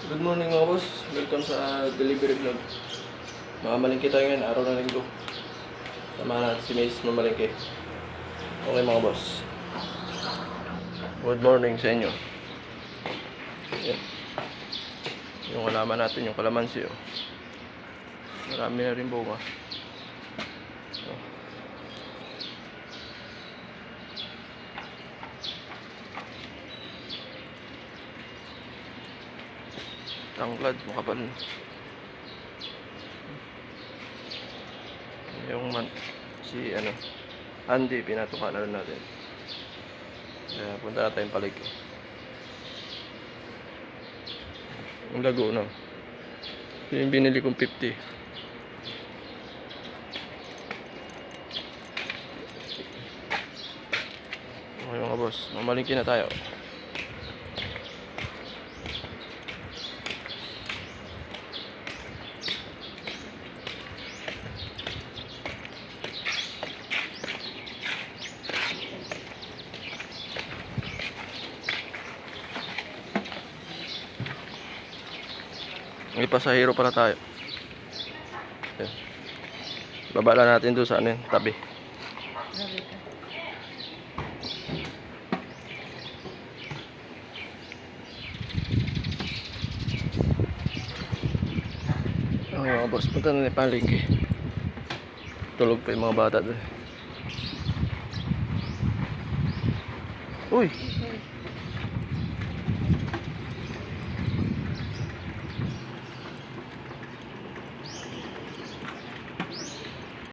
Good morning mga boss. Welcome sa delivery vlog. Mamalingki tayo ngayon, araw ng linggo. Samahan natin si Mace mamalingki. Okay mga boss. Good morning sa inyo. Yan. Yung halaman natin, yung kalamansi. Oh. Marami na rin bunga. Oh. Tanglad, makapal. Yung si Andy, pinatukan na rin natin. Kaya punta na tayong paligid. Yung lago na. Yung binili kong 50. Okay mga boss, mamalingki na tayo. May pasahero pala tayo. Ayan. Babala natin doon sa tabi. Okay mga boss, punta na ni palengke. Tulog pa yung mga bata doon. Uy!